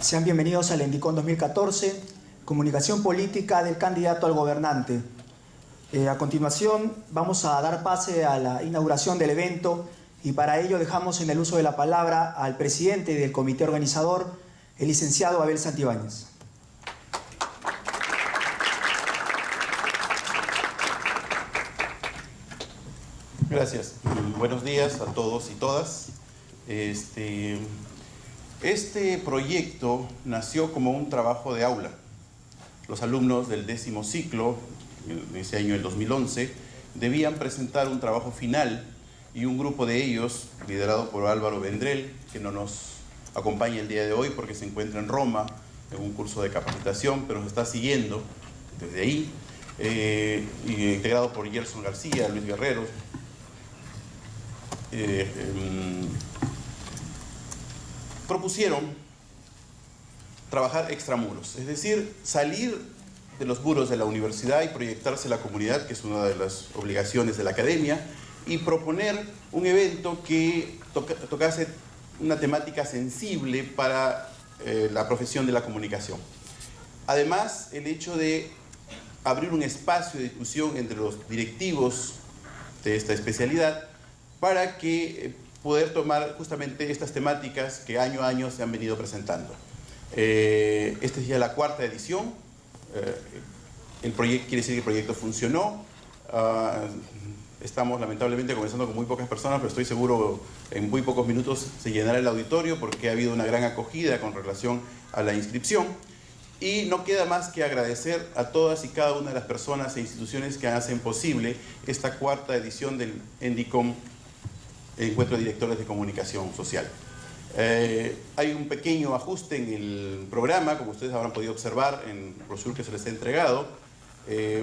Sean bienvenidos al Endicon 2014, comunicación política del candidato al gobernante. A continuación vamos a dar pase a la inauguración del evento y para ello dejamos en el uso de la palabra al presidente del comité organizador, el licenciado Abel Santibáñez. Gracias. Buenos días a todos y todas. Este proyecto nació como un trabajo de aula. Los alumnos del 10º ciclo, en ese año, el 2011, debían presentar un trabajo final y un grupo de ellos, liderado por Álvaro Vendrell, que no nos acompaña el día de hoy porque se encuentra en Roma en un curso de capacitación, pero nos está siguiendo desde ahí, integrado por Gerson García, Luis Guerrero, propusieron trabajar extramuros, es decir, salir de los muros de la universidad y proyectarse a la comunidad, que es una de las obligaciones de la academia, y proponer un evento que tocase una temática sensible para la profesión de la comunicación. Además, el hecho de abrir un espacio de discusión entre los directivos de esta especialidad para que poder tomar justamente estas temáticas que año a año se han venido presentando. Esta es ya la 4ª edición. El proyecto quiere decir que el proyecto funcionó. Estamos lamentablemente comenzando con muy pocas personas, pero estoy seguro en muy pocos minutos se llenará el auditorio porque ha habido una gran acogida con relación a la inscripción. Y no queda más que agradecer a todas y cada una de las personas e instituciones que hacen posible esta 4ª edición del Endicon, el Encuentro de Directores de Comunicación Social. Hay un pequeño ajuste en el programa, como ustedes habrán podido observar en el brochure que se les ha entregado.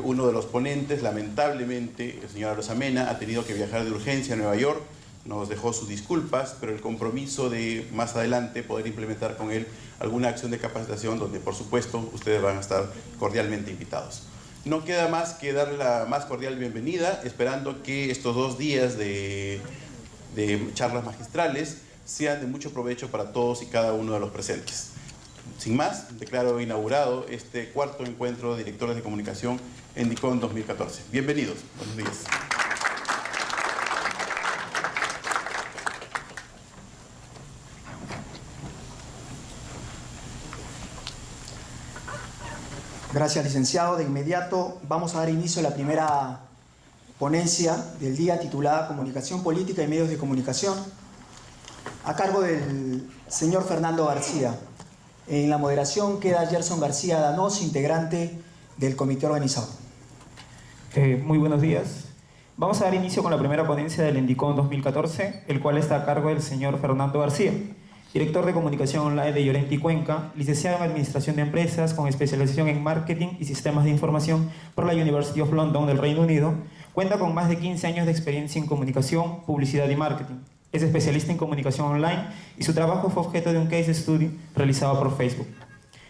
Uno de los ponentes, lamentablemente, el señor Arosamena, ha tenido que viajar de urgencia a Nueva York, nos dejó sus disculpas, pero el compromiso de más adelante poder implementar con él alguna acción de capacitación donde, por supuesto, ustedes van a estar cordialmente invitados. No queda más que darle la más cordial bienvenida, esperando que estos 2 días de charlas magistrales sean de mucho provecho para todos y cada uno de los presentes. Sin más, declaro inaugurado este 4º encuentro de directores de comunicación Endicon 2014. Bienvenidos, buenos días. Gracias, licenciado. De inmediato vamos a dar inicio a la primera ponencia del día titulada Comunicación Política y Medios de Comunicación, a cargo del señor Fernando García. En la moderación queda Gerson García Danós, integrante del comité organizador. Muy buenos días. Vamos a dar inicio con la primera ponencia del Endicon 2014, el cual está a cargo del señor Fernando García, director de comunicación online de Llorente y Cuenca, licenciado en Administración de Empresas con especialización en Marketing y Sistemas de Información por la University of London del Reino Unido. Cuenta con más de 15 años de experiencia en comunicación, publicidad y marketing. Es especialista en comunicación online y su trabajo fue objeto de un case study realizado por Facebook.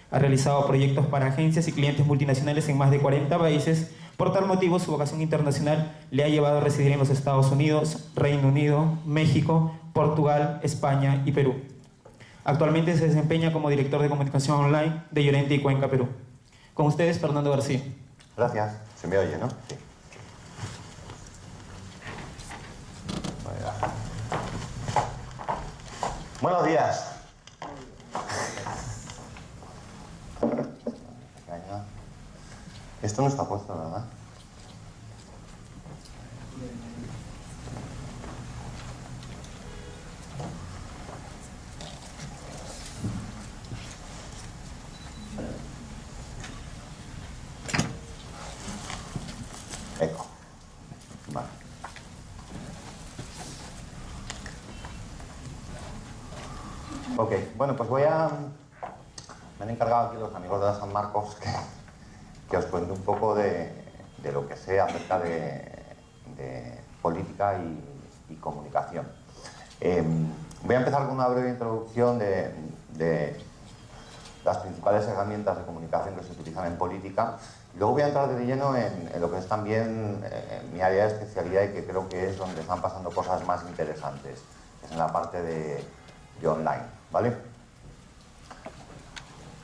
Ha realizado proyectos para agencias y clientes multinacionales en más de 40 países. Por tal motivo, su vocación internacional le ha llevado a residir en los Estados Unidos, Reino Unido, México, Portugal, España y Perú. Actualmente se desempeña como director de comunicación online de Llorente y Cuenca, Perú. Con ustedes, Fernando García. Gracias. Se me oye, ¿no? Sí. Buenos días. Esto no está puesto, ¿verdad? Eco. Vale. Ok, bueno, pues me han encargado aquí los amigos de la San Marcos que os cuente un poco de lo que sé acerca de política y comunicación. Voy a empezar con una breve introducción de las principales herramientas de comunicación que se utilizan en política. Luego voy a entrar de lleno en lo que es también mi área de especialidad y que creo que es donde están pasando cosas más interesantes, que es en la parte de online, ¿vale?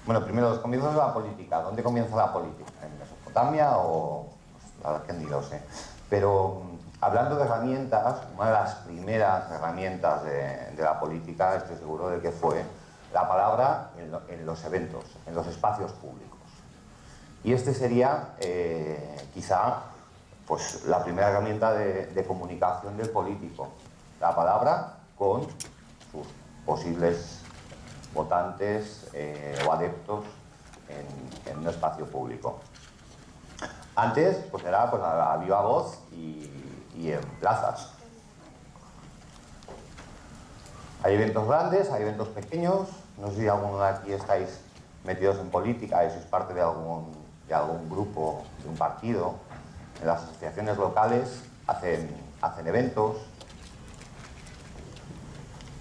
Bueno, primero, los comienzos de la política. ¿Dónde comienza la política? ¿En Mesopotamia o...? Pues, la verdad que ni lo sé. Pero hablando de herramientas, una de las primeras herramientas de la política, estoy seguro de que fue la palabra en los eventos, en los espacios públicos. Y este sería, quizá, pues, la primera herramienta de comunicación del político. La palabra con sus posibles votantes o adeptos en un espacio público. Antes, pues era pues, a viva voz y en plazas. Hay eventos grandes, hay eventos pequeños. No sé si alguno de aquí estáis metidos en política y sois parte de algún grupo, de un partido. En las asociaciones locales hacen eventos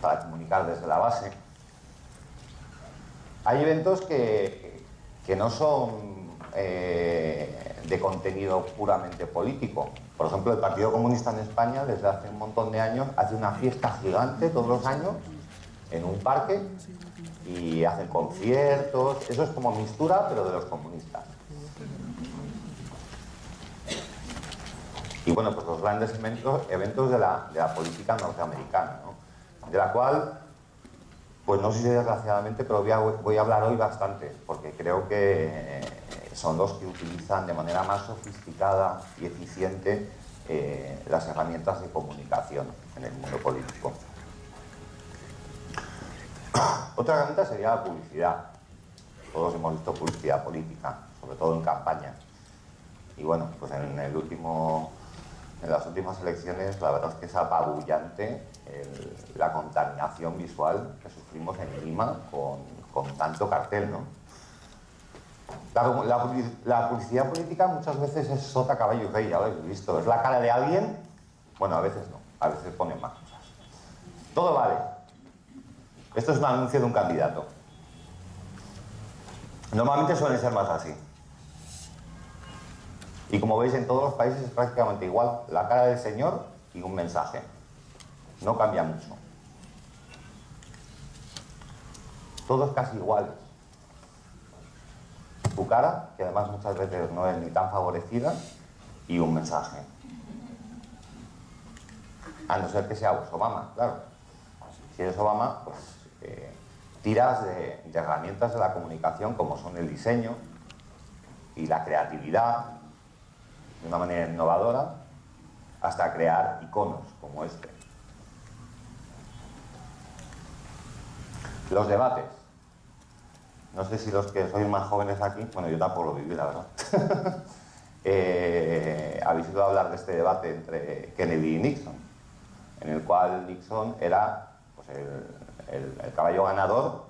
para comunicar desde la base. Hay eventos que no son de contenido puramente político. Por ejemplo, el Partido Comunista en España, desde hace un montón de años, hace una fiesta gigante todos los años en un parque y hacen conciertos. Eso es como mistura, pero de los comunistas. Y bueno, pues los grandes eventos de la política norteamericana, ¿no? De la cual, pues no sé si desgraciadamente, pero voy a hablar hoy bastante, porque creo que son los que utilizan de manera más sofisticada y eficiente las herramientas de comunicación en el mundo político. Otra herramienta sería la publicidad. Todos hemos visto publicidad política, sobre todo en campaña. Y bueno, pues en las últimas elecciones la verdad es que es apabullante la contaminación visual que sufrimos en Lima con tanto cartel, ¿no? La publicidad política muchas veces es sota, caballo y rey, ya lo habéis visto. Es la cara de alguien, bueno, a veces no, a veces ponen más cosas. Todo vale. Esto es un anuncio de un candidato. Normalmente suelen ser más así. Y como veis, en todos los países es prácticamente igual. La cara del señor y un mensaje. No cambia mucho. Todos casi iguales. Su cara, que además muchas veces no es ni tan favorecida, y un mensaje. A no ser que sea Obama, claro. Si eres Obama, pues tiras de herramientas de la comunicación como son el diseño y la creatividad, de una manera innovadora, hasta crear iconos como este. Los debates. No sé si los que sois más jóvenes aquí, bueno, yo tampoco lo viví, la verdad. Habéis oído hablar de este debate entre Kennedy y Nixon, en el cual Nixon era pues, el caballo ganador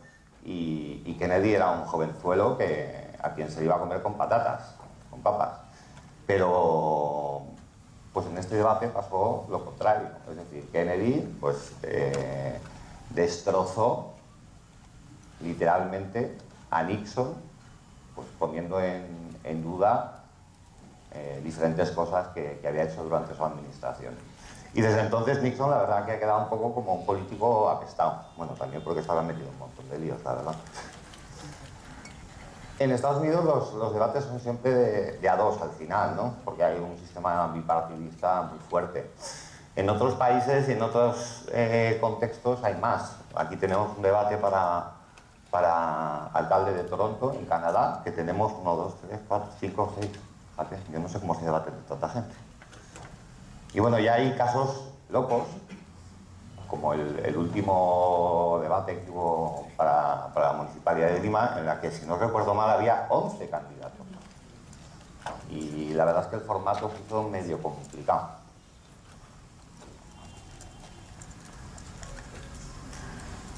y Kennedy era un jovenzuelo a quien se iba a comer con patatas, con papas. Pero pues en este debate pasó lo contrario, es decir, Kennedy pues, destrozó literalmente a Nixon, pues poniendo en duda diferentes cosas que había hecho durante su administración. Y desde entonces Nixon, la verdad, que ha quedado un poco como un político apestado. Bueno, también porque estaba metido en un montón de líos, la verdad. En Estados Unidos los debates son siempre de a dos al final, ¿no? Porque hay un sistema bipartidista muy fuerte. En otros países y en otros contextos hay más. Aquí tenemos un debate para alcalde de Toronto, en Canadá, que tenemos 1, 2, 3, 4, 5, 6. Fíjate, yo no sé cómo se debate de tanta gente. Y bueno, ya hay casos locos, como el último debate que hubo para la Municipalidad de Lima, en la que, si no recuerdo mal, había 11 candidatos. Y la verdad es que el formato fue medio complicado.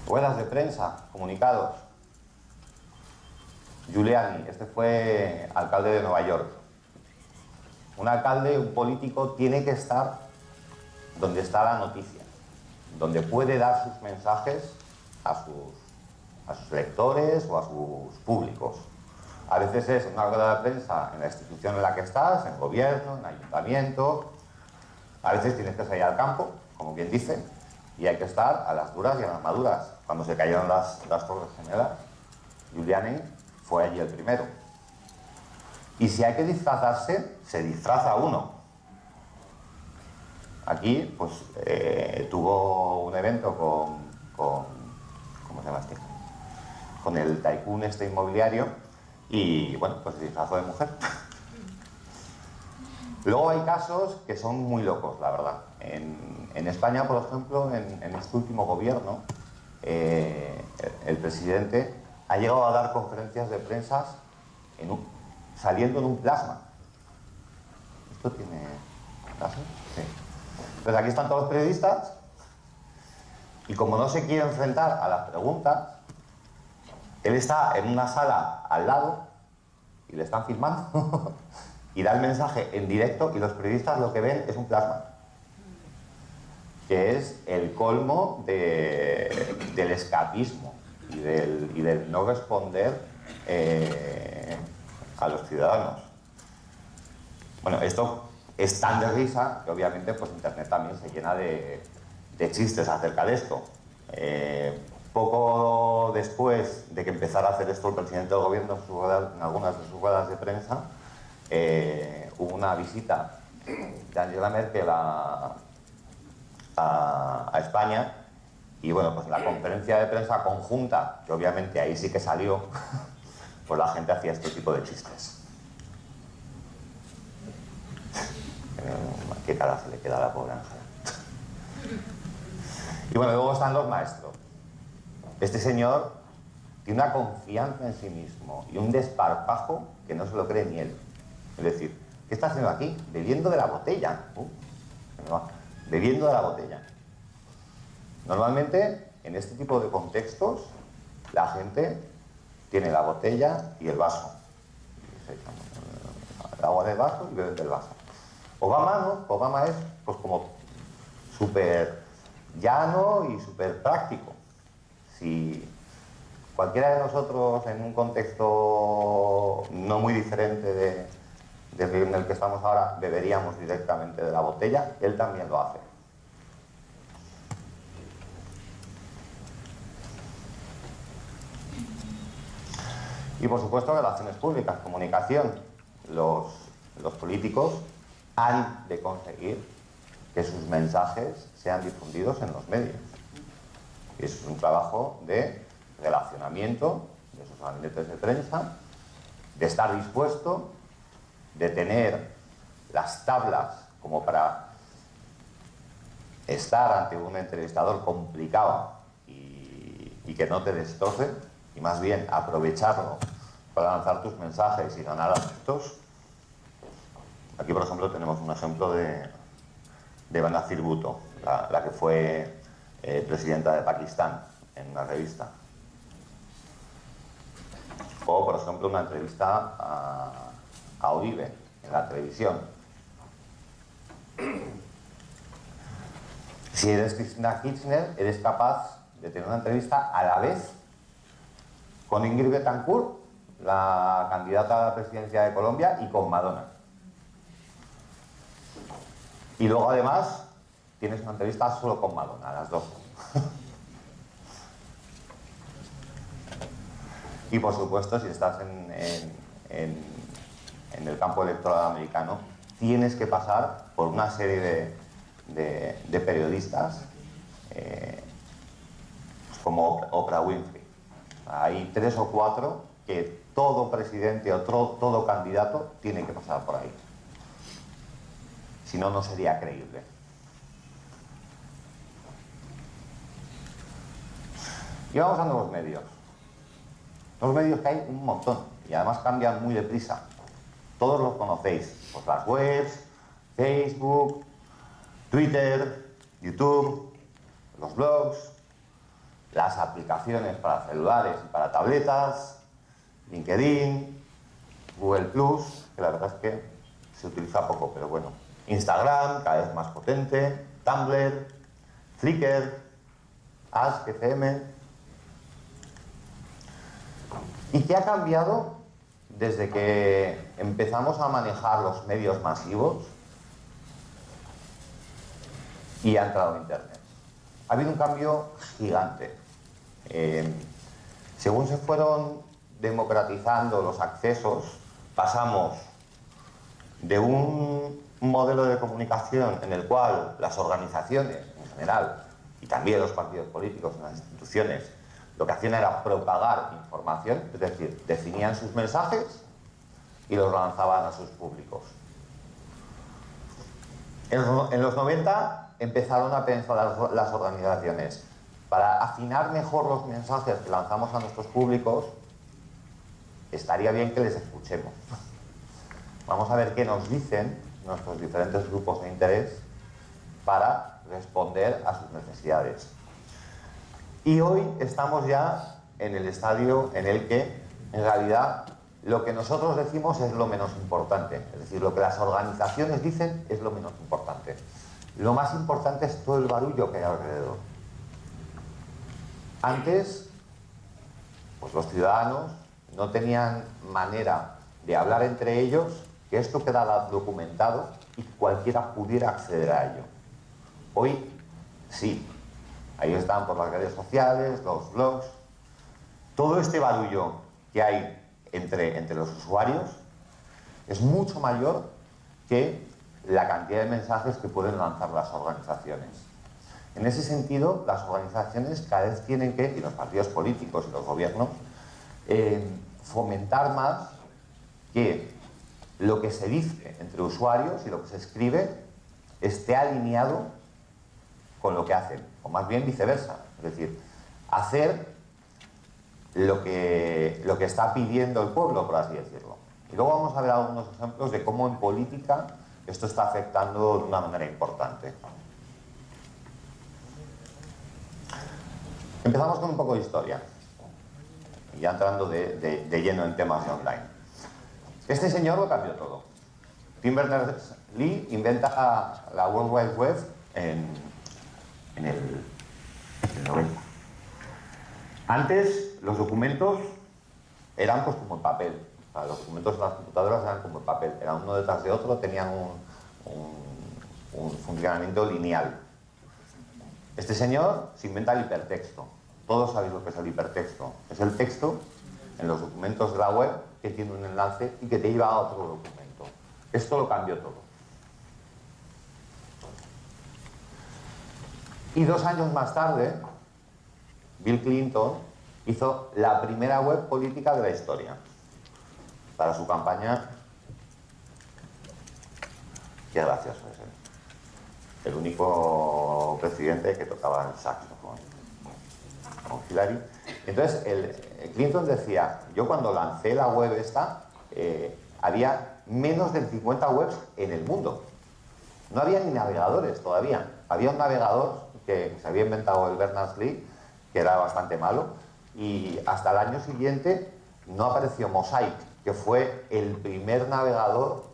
Ruedas de prensa, comunicados. Giuliani, este fue alcalde de Nueva York. Un alcalde, un político, tiene que estar donde está la noticia, donde puede dar sus mensajes a sus lectores o a sus públicos. A veces es una rueda de prensa en la institución en la que estás, en gobierno, en ayuntamiento. A veces tienes que salir al campo, como quien dice, y hay que estar a las duras y a las maduras. Cuando se cayeron las Torres Gemelas, Giuliani fue allí el primero. Y si hay que disfrazarse, se disfraza uno. Aquí, pues, tuvo un evento ¿cómo se llama este? Con el tycoon este inmobiliario y, bueno, pues se disfrazó de mujer. Luego hay casos que son muy locos, la verdad. En España, por ejemplo, en este último gobierno, el presidente ha llegado a dar conferencias de prensa saliendo en un plasma. ¿Esto tiene caso? Sí. Pues aquí están todos los periodistas y como no se quiere enfrentar a las preguntas, él está en una sala al lado y le están filmando y da el mensaje en directo y los periodistas lo que ven es un plasma, que es el colmo del escapismo y del no responder a los ciudadanos. Bueno, esto es tan de risa que obviamente pues internet también se llena de chistes acerca de esto. Poco después de que empezara a hacer esto el presidente del gobierno en algunas de sus ruedas de prensa, hubo una visita de Angela Merkel a España y bueno, pues en la conferencia de prensa conjunta, que obviamente ahí sí que salió, pues la gente hacía este tipo de chistes. ¿Qué cara se le queda a la pobre Ángela? Y bueno, luego están los maestros. Este señor tiene una confianza en sí mismo y un desparpajo que no se lo cree ni él. Es decir, ¿qué está haciendo aquí? Bebiendo de la botella. Bebiendo de la botella. Normalmente, en este tipo de contextos, la gente tiene la botella y el vaso. Se echan el agua del vaso y beben del vaso. Obama no, Obama es pues como súper llano y súper práctico. Si cualquiera de nosotros en un contexto no muy diferente del en el que estamos ahora beberíamos directamente de la botella, él también lo hace. Y por supuesto relaciones públicas, comunicación. Los políticos han de conseguir que sus mensajes sean difundidos en los medios. Y eso es un trabajo de relacionamiento de sus gabinetes de prensa, de estar dispuesto, de tener las tablas como para estar ante un entrevistador complicado y que no te destroce, y más bien aprovecharlo para lanzar tus mensajes y ganar adeptos. Aquí, por ejemplo, tenemos un ejemplo de Benazir Bhutto, la que fue presidenta de Pakistán, en una revista. O, por ejemplo, una entrevista a Uribe en la televisión. Si eres Cristina Kirchner, eres capaz de tener una entrevista a la vez con Ingrid Betancourt, la candidata a la presidencia de Colombia, y con Madonna. Y luego, además, tienes una entrevista solo con Madonna, las dos. Y, por supuesto, si estás en el campo electoral americano, tienes que pasar por una serie de periodistas como Oprah Winfrey. Hay 3 o 4 que todo presidente o todo candidato tiene que pasar por ahí. Si no, no sería creíble. Y vamos a nuevos medios. Los medios que hay un montón y además cambian muy deprisa. Todos los conocéis. Pues las webs, Facebook, Twitter, YouTube, los blogs, las aplicaciones para celulares y para tabletas, LinkedIn, Google Plus, que la verdad es que se utiliza poco, pero bueno. Instagram, cada vez más potente, Tumblr, Flickr, Ask.fm. ¿Y qué ha cambiado desde que empezamos a manejar los medios masivos y ha entrado Internet? Ha habido un cambio gigante. Según se fueron democratizando los accesos, pasamos de un modelo de comunicación en el cual las organizaciones en general y también los partidos políticos en las instituciones lo que hacían era propagar información, es decir, definían sus mensajes y los lanzaban a sus públicos. En los 90 empezaron a pensar las organizaciones para afinar mejor los mensajes que lanzamos a nuestros públicos. Estaría bien que les escuchemos. Vamos a ver qué nos dicen nuestros diferentes grupos de interés para responder a sus necesidades. Y hoy estamos ya en el estadio en el que, en realidad, lo que nosotros decimos es lo menos importante. Es decir, lo que las organizaciones dicen es lo menos importante. Lo más importante es todo el barullo que hay alrededor. Antes, pues los ciudadanos no tenían manera de hablar entre ellos, que esto quedara documentado y que cualquiera pudiera acceder a ello. Hoy, sí. Ahí están por las redes sociales, los blogs. Todo este barullo que hay entre los usuarios es mucho mayor que la cantidad de mensajes que pueden lanzar las organizaciones. En ese sentido, las organizaciones cada vez tienen que, y los partidos políticos y los gobiernos, fomentar más que lo que se dice entre usuarios y lo que se escribe esté alineado con lo que hacen, o más bien viceversa. Es decir, hacer lo que está pidiendo el pueblo, por así decirlo. Y luego vamos a ver algunos ejemplos de cómo en política esto está afectando de una manera importante. Empezamos con un poco de historia, y ya entrando de lleno en temas de online. Este señor lo cambió todo. Tim Berners-Lee inventa la World Wide Web en el 90. Antes los documentos eran pues como en papel. O sea, los documentos en las computadoras eran como en papel. Eran uno detrás de otro, tenían un funcionamiento lineal. Este señor se inventa el hipertexto. Todos sabéis lo que es el hipertexto. Es el texto en los documentos de la web que tiene un enlace y que te lleva a otro documento. Esto lo cambió todo. Y 2 años más tarde, Bill Clinton hizo la primera web política de la historia para su campaña. Qué gracioso es él. El único presidente que tocaba el saxo con Hillary. Entonces, Clinton decía, yo cuando lancé la web esta, había menos de 50 webs en el mundo. No había ni navegadores todavía. Había un navegador que se había inventado el Berners-Lee, que era bastante malo, y hasta el año siguiente no apareció Mosaic, que fue el primer navegador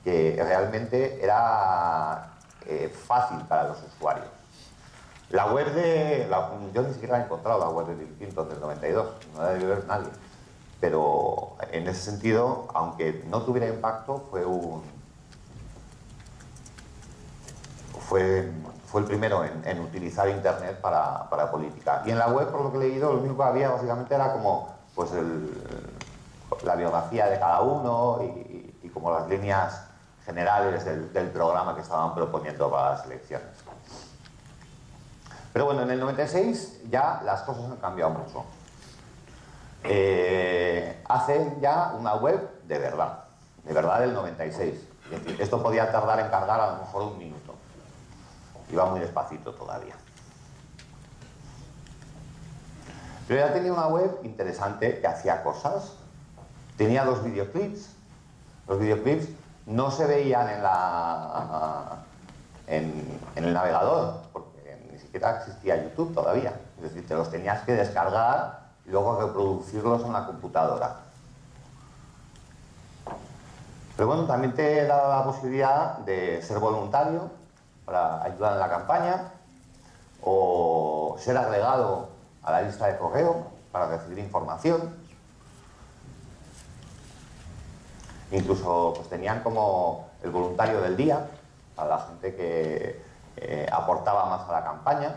que realmente era fácil para los usuarios. La web yo ni siquiera he encontrado la web de Bill Clinton del 92, no la debe ver nadie, pero en ese sentido, aunque no tuviera impacto, fue el primero en utilizar Internet para política. Y en la web, por lo que he leído, lo único que había básicamente era como pues la biografía de cada uno y como las líneas generales del programa que estaban proponiendo para las elecciones. Pero bueno, en el 96 ya las cosas han cambiado mucho. Hacen ya una web de verdad del 96. Es decir, esto podía tardar en cargar a lo mejor 1 minuto. Iba muy despacito todavía. Pero ya tenía una web interesante que hacía cosas. Tenía 2 videoclips. Los videoclips no se veían en el navegador, porque ni siquiera existía YouTube todavía. Es decir, te los tenías que descargar y luego reproducirlos en la computadora. Pero bueno, también te daba la posibilidad de ser voluntario para ayudar en la campaña o ser agregado a la lista de correo para recibir información. Incluso pues tenían como el voluntario del día para la gente que aportaba más a la campaña.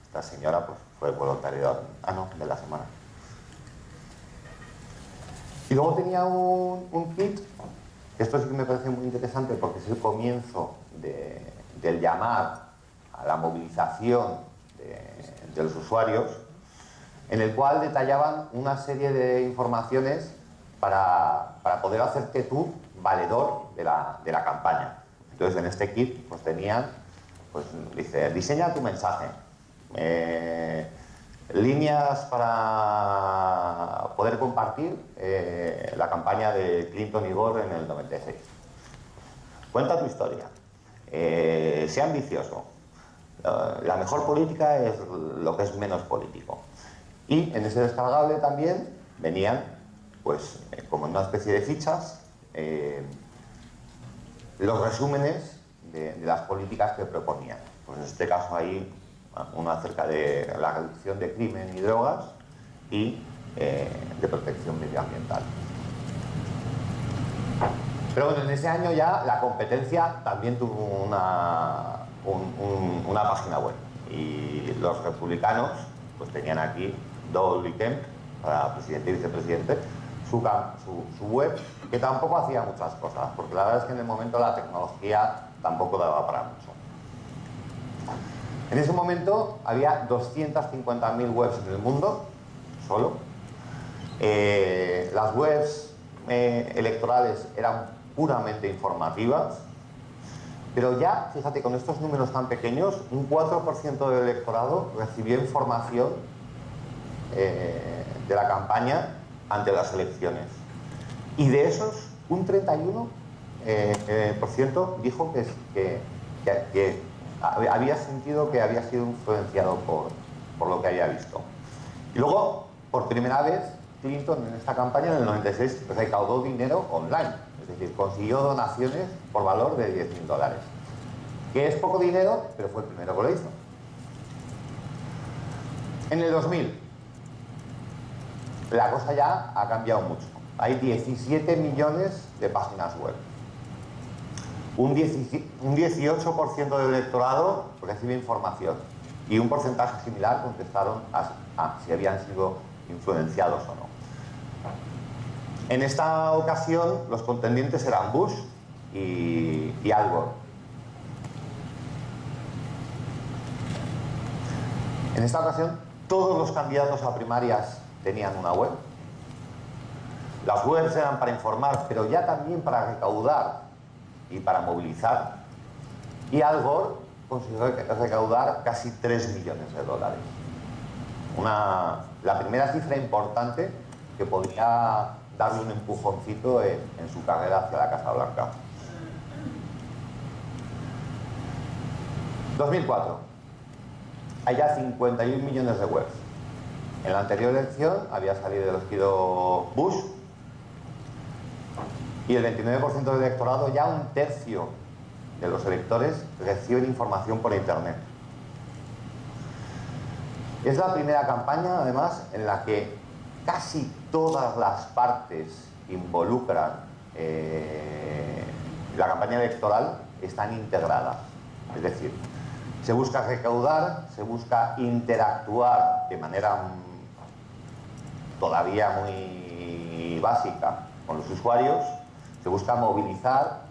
Esta señora pues fue voluntario de la semana. Y luego tenía un kit, que esto sí que me parece muy interesante porque es el comienzo del llamar a la movilización de los usuarios, en el cual detallaban una serie de informaciones para poder hacerte tú valedor de la campaña. Entonces en este kit pues tenían, pues dice, diseña tu mensaje, líneas para poder compartir la campaña de Clinton y Gore en el 96. Cuenta tu historia, sea ambicioso. La mejor política es lo que es menos político. Y en ese descargable también venían, pues, como en una especie de fichas, los resúmenes de las políticas que proponían. Pues en este caso ahí, uno acerca de la reducción de crimen y drogas y de protección medioambiental. Pero bueno, en ese año ya la competencia también tuvo una página web. Y los republicanos pues tenían aquí Dole y Kemp, para presidente y vicepresidente, su web, que tampoco hacía muchas cosas, porque la verdad es que en el momento la tecnología tampoco daba para mucho. En ese momento había 250.000 webs en el mundo, solo. Las webs electorales eran puramente informativas, pero ya, fíjate, con estos números tan pequeños, un 4% del electorado recibió información de la campaña ante las elecciones. Y de esos, un 31% dijo que había sentido que había sido influenciado por lo que había visto. Y luego, por primera vez, Clinton en esta campaña, en el 96, recaudó dinero online. Es decir, consiguió donaciones por valor de $10.000. Que es poco dinero, pero fue el primero que lo hizo. En el 2000, la cosa ya ha cambiado mucho. Hay 17 millones de páginas web. Un 18% del electorado recibe información y un porcentaje similar contestaron a si habían sido influenciados o no. En esta ocasión los contendientes eran Bush y Al Gore. En esta ocasión todos los candidatos a primarias tenían una web. Las webs eran para informar, pero ya también para recaudar y para movilizar. Y Al Gore consiguió recaudar casi $3 millones. La primera cifra importante que podría darle un empujoncito en su carrera hacia la Casa Blanca. 2004. Hay ya 51 millones de webs. En la anterior elección había salido elegido Bush y el 29% del electorado, ya un tercio de los electores, reciben información por Internet. Es la primera campaña, además, en la que casi todas las partes involucran la campaña electoral están integradas. Es decir, se busca recaudar, se busca interactuar de manera todavía muy básica con los usuarios, se busca movilizar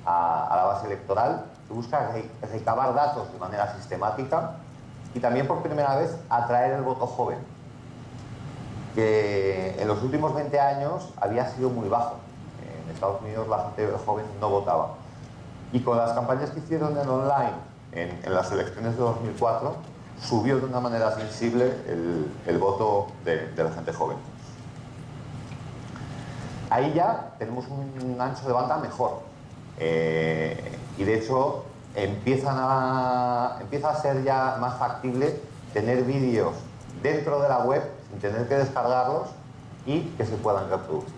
a la base electoral, se busca recabar datos de manera sistemática y también por primera vez atraer el voto joven, que en los últimos 20 años había sido muy bajo. En Estados Unidos la gente joven no votaba. Y con las campañas que hicieron en online en las elecciones de 2004, subió de una manera sensible el voto de la gente joven. Ahí ya tenemos un ancho de banda mejor. Y de hecho empieza a ser ya más factible tener vídeos dentro de la web sin tener que descargarlos y que se puedan reproducir.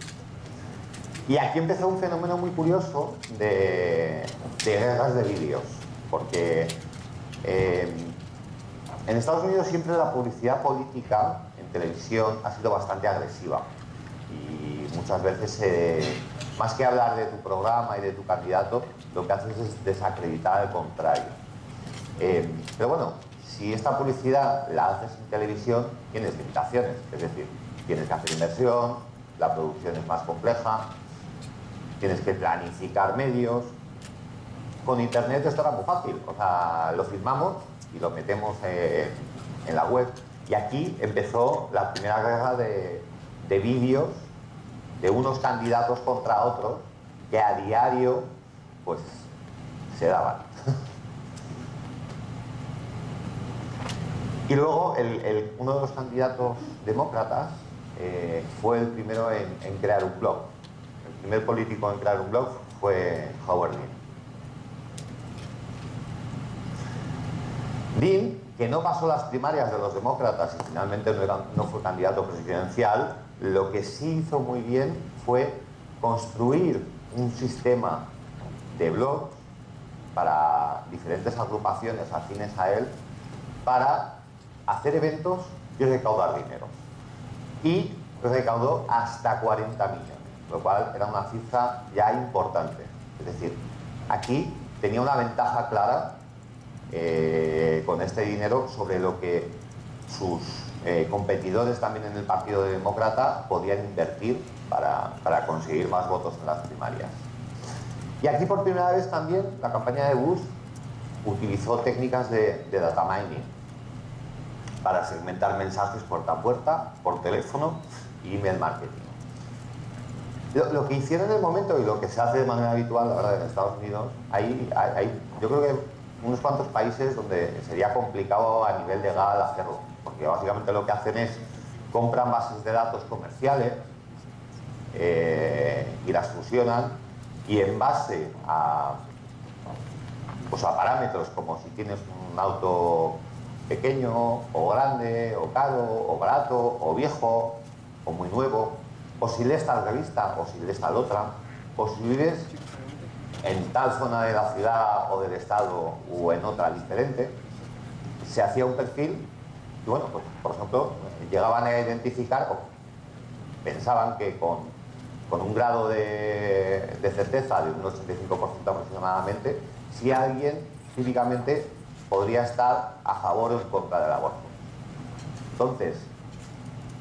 Y aquí empezó un fenómeno muy curioso de guerras de vídeos, porque en Estados Unidos siempre la publicidad política en televisión ha sido bastante agresiva y muchas veces, más que hablar de tu programa y de tu candidato, lo que haces es desacreditar al contrario. Pero bueno, si esta publicidad la haces en televisión, tienes limitaciones, es decir, tienes que hacer inversión, la producción es más compleja, tienes que planificar medios. Con Internet esto era muy fácil, o sea, lo filmamos y lo metemos en la web. Y aquí empezó la primera guerra de vídeos de unos candidatos contra otros que a diario pues se daban. Y luego uno de los candidatos demócratas fue el primero en crear un blog. El primer político en crear un blog fue Howard Dean. Dean, que no pasó las primarias de los demócratas y finalmente no fue candidato presidencial, lo que sí hizo muy bien fue construir un sistema de blogs para diferentes agrupaciones afines a él para hacer eventos y recaudar dinero. Y recaudó hasta 40 millones, lo cual era una cifra ya importante. Es decir, aquí tenía una ventaja clara con este dinero sobre lo que sus competidores también en el Partido Demócrata podían invertir para conseguir más votos en las primarias. Y aquí por primera vez también la campaña de Bush utilizó técnicas de data mining para segmentar mensajes puerta a puerta, por teléfono y email marketing. Lo que hicieron en el momento y lo que se hace de manera habitual ahora en Estados Unidos, hay yo creo que unos cuantos países donde sería complicado a nivel legal hacerlo, porque básicamente lo que hacen es compran bases de datos comerciales y las fusionan y en base a parámetros como si tienes un auto pequeño o grande o caro o barato o viejo o muy nuevo, o si lees tal revista o si lees tal otra, o si vives en tal zona de la ciudad o del estado o en otra diferente, se hacía un perfil y bueno, pues por ejemplo, llegaban a identificar o pensaban que con un grado de certeza de un 85% aproximadamente, si alguien típicamente podría estar a favor o en contra del aborto. Entonces,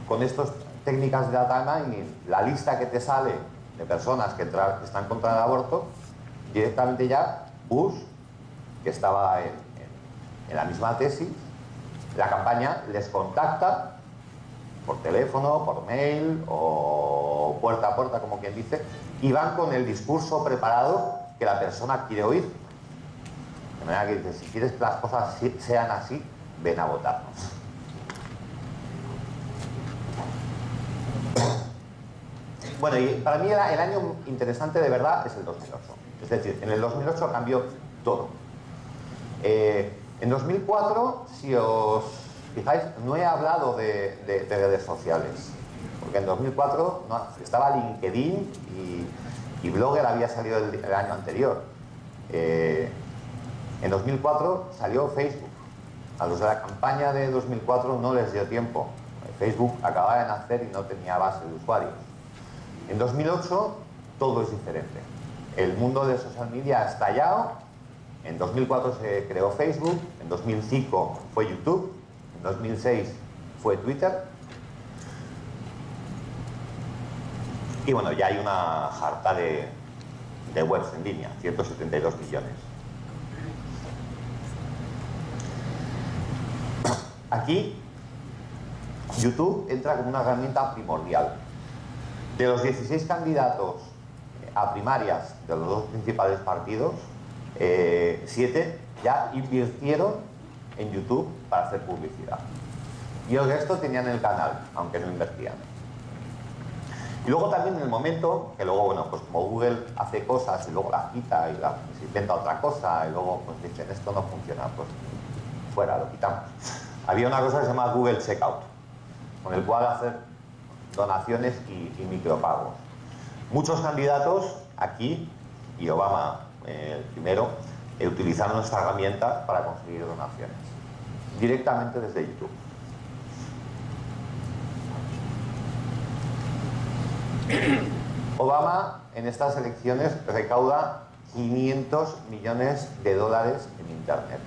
con estas técnicas de data mining, la lista que te sale de personas que están contra el aborto, directamente ya Bush, que estaba en la misma tesis, la campaña les contacta por teléfono, por mail o puerta a puerta, como quien dice, y van con el discurso preparado que la persona quiere oír. De manera que dice, si quieres que las cosas sean así, ven a votarnos. Bueno, y para mí el año interesante de verdad es el 2008. Es decir, en el 2008 cambió todo. En 2004, si os fijáis, no he hablado de redes sociales. Porque en 2004 estaba LinkedIn y Blogger había salido el año anterior. En 2004 salió Facebook. A los de la campaña de 2004 no les dio tiempo. Facebook acababa de nacer y no tenía base de usuarios. En 2008 todo es diferente. El mundo de social media ha estallado. En 2004 se creó Facebook, en 2005 fue YouTube, en 2006 fue Twitter. Y bueno, ya hay una jarta de webs en línea, 172 millones. Aquí, YouTube entra como una herramienta primordial. De los 16 candidatos a primarias de los dos principales partidos, 7 ya invirtieron en YouTube para hacer publicidad. Y el resto tenían el canal, aunque no invertían. Y luego también en el momento, que luego, bueno, pues como Google hace cosas y luego las quita y se inventa otra cosa y luego pues dicen esto no funciona, pues fuera, lo quitamos. Había una cosa que se llama Google Checkout, con el cual hacer donaciones y micropagos. Muchos candidatos aquí, y Obama el primero, utilizaron esta herramienta para conseguir donaciones, directamente desde YouTube. Obama en estas elecciones recauda 500 millones de dólares en Internet,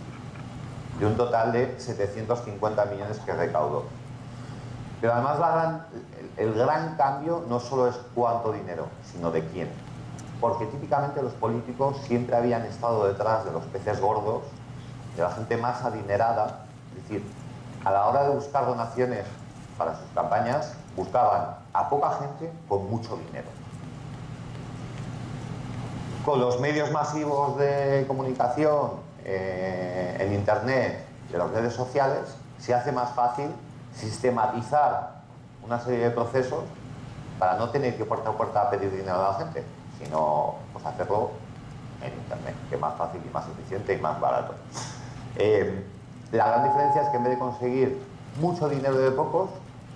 de un total de 750 millones que recaudó. Pero además el gran cambio no solo es cuánto dinero, sino de quién. Porque típicamente los políticos siempre habían estado detrás de los peces gordos, de la gente más adinerada. Es decir, a la hora de buscar donaciones para sus campañas, buscaban a poca gente con mucho dinero. Con los medios masivos de comunicación, en Internet, de las redes sociales, se hace más fácil sistematizar una serie de procesos para no tener que puerta a puerta pedir dinero a la gente, sino pues, hacerlo en Internet, que es más fácil y más eficiente y más barato. La gran diferencia es que en vez de conseguir mucho dinero de pocos,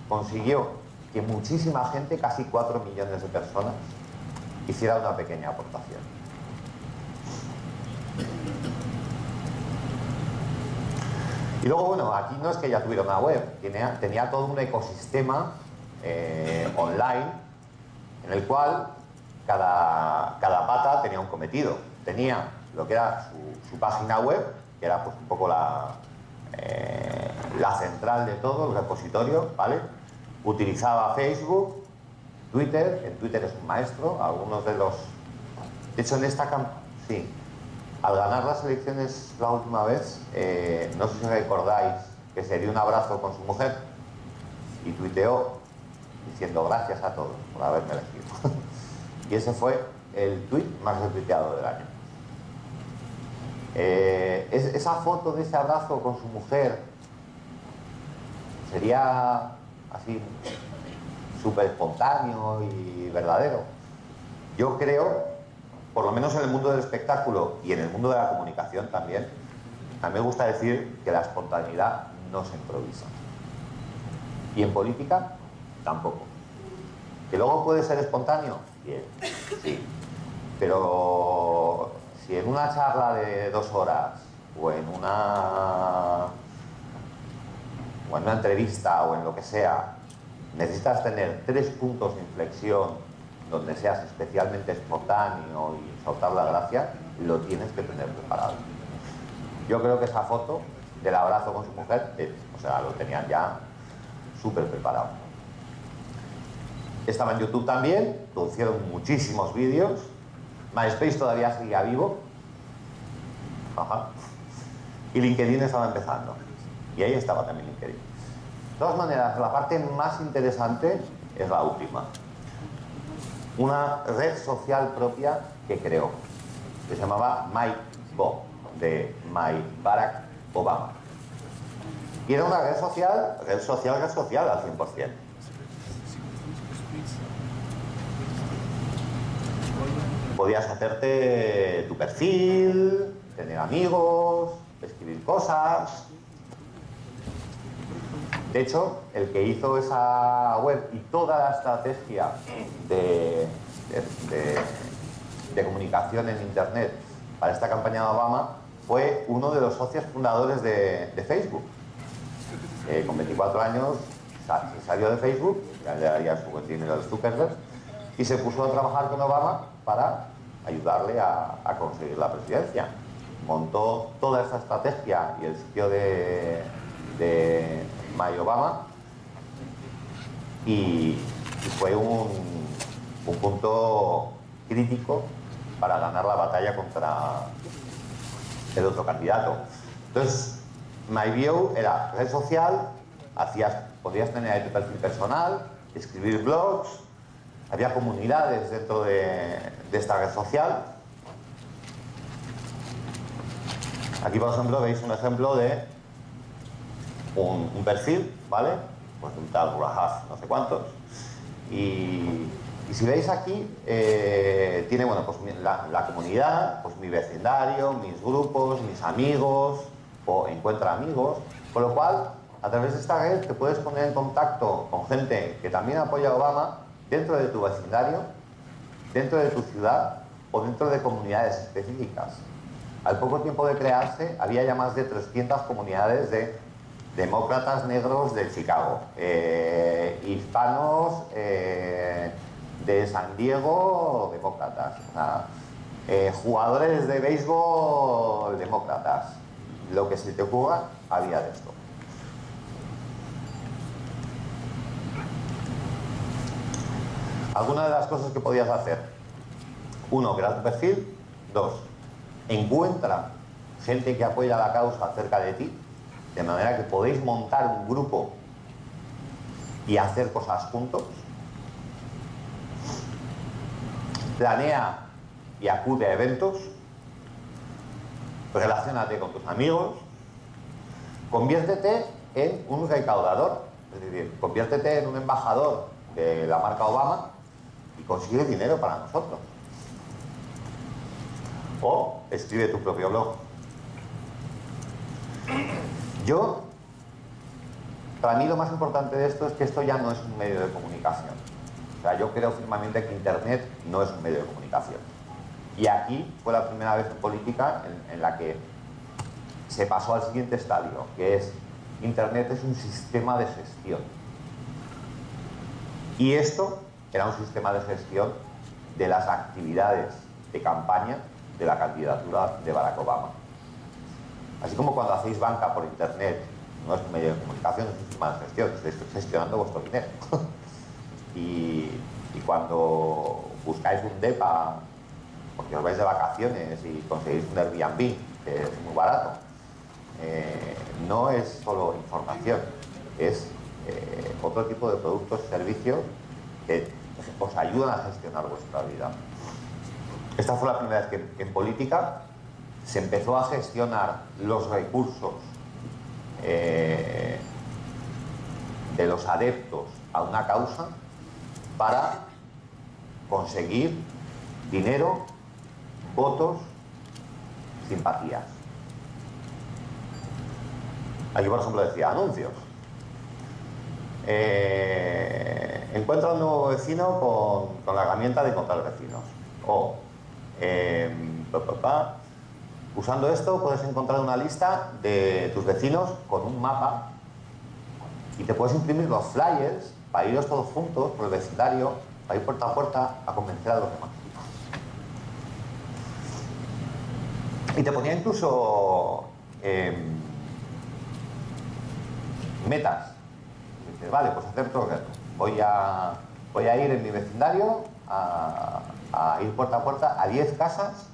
consiguió que muchísima gente, casi 4 millones de personas, hiciera una pequeña aportación. Y luego, bueno, aquí no es que ya tuviera una web, tenía todo un ecosistema online en el cual cada pata tenía un cometido. Tenía lo que era su página web, que era pues un poco la central de todo, el repositorio, ¿vale? Utilizaba Facebook, Twitter, en Twitter es un maestro, algunos de los... De hecho, en esta campaña... Sí. Al ganar las elecciones la última vez, no sé si recordáis que se dio un abrazo con su mujer y tuiteó diciendo gracias a todos por haberme elegido. Y ese fue el tuit más retuiteado del año. Esa foto de ese abrazo con su mujer sería así súper espontáneo y verdadero. Yo creo, por lo menos en el mundo del espectáculo y en el mundo de la comunicación también, a mí me gusta decir que la espontaneidad no se improvisa. Y en política, tampoco. ¿Que luego puede ser espontáneo? Bien, sí. Pero si en una charla de 2 horas o en una entrevista o en lo que sea, necesitas tener 3 puntos de inflexión donde seas especialmente espontáneo y soltar la gracia, lo tienes que tener preparado. Yo creo que esa foto del abrazo con su mujer, lo tenían ya súper preparado. Estaba en YouTube también, produjeron muchísimos vídeos. MySpace todavía seguía vivo. Ajá. Y LinkedIn estaba empezando. Y ahí estaba también LinkedIn. De todas maneras, la parte más interesante es la última. Una red social propia que creó, que se llamaba MyBo, de My Barack Obama. Y era una red social al 100%. Podías hacerte tu perfil, tener amigos, escribir cosas. De hecho, el que hizo esa web y toda la estrategia de comunicación en Internet para esta campaña de Obama fue uno de los socios fundadores de Facebook. Con 24 años se salió de Facebook, ya su buen dinero de Zuckerberg, y se puso a trabajar con Obama para ayudarle a conseguir la presidencia. Montó toda esa estrategia y el sitio de My Obama y fue un punto crítico para ganar la batalla contra el otro candidato. Entonces, MyBio era red social, podías tener ahí tu perfil personal, escribir blogs, había comunidades dentro de esta red social. Aquí, por ejemplo, veis un ejemplo de un perfil, ¿vale? Pues un tal Rahaf, no sé cuántos. Y si veis aquí, tiene, bueno, pues la comunidad, pues mi vecindario, mis grupos, mis amigos, o encuentra amigos, con lo cual, a través de esta red te puedes poner en contacto con gente que también apoya a Obama dentro de tu vecindario, dentro de tu ciudad o dentro de comunidades específicas. Al poco tiempo de crearse, había ya más de 300 comunidades de demócratas negros de Chicago, hispanos de San Diego, demócratas, jugadores de béisbol, demócratas. Lo que se te ocurra, había de esto. Algunas de las cosas que podías hacer: 1, crear tu perfil. 2, encuentra gente que apoya la causa cerca de ti, de manera que podéis montar un grupo y hacer cosas juntos. Planea y acude a eventos. Relaciónate con tus amigos. Conviértete en un recaudador, es decir, conviértete en un embajador de la marca Obama y consigue dinero para nosotros. O escribe tu propio blog. Para mí lo más importante de esto es que esto ya no es un medio de comunicación. O sea, yo creo firmemente que Internet no es un medio de comunicación. Y aquí fue la primera vez en política en la que se pasó al siguiente estadio, que es: Internet es un sistema de gestión. Y esto era un sistema de gestión de las actividades de campaña de la candidatura de Barack Obama. Así como cuando hacéis banca por Internet, no es un medio de comunicación, es un sistema de gestión, estáis gestionando vuestro dinero. y cuando buscáis un DEPA, porque os vais de vacaciones y conseguís un Airbnb, que es muy barato, no es solo información, es otro tipo de productos y servicios que os ayudan a gestionar vuestra vida. Esta fue la primera vez que en política se empezó a gestionar los recursos de los adeptos a una causa para conseguir dinero, votos, simpatías. Aquí, por ejemplo, decía anuncios. Encuentra un nuevo vecino con la herramienta de encontrar vecinos. O usando esto puedes encontrar una lista de tus vecinos con un mapa y te puedes imprimir los flyers para iros todos juntos por el vecindario, para ir puerta a puerta a convencer a los demás. Y te ponía incluso metas. Dices, vale, pues acepto el reto. Voy a ir en mi vecindario a ir puerta a puerta a 10 casas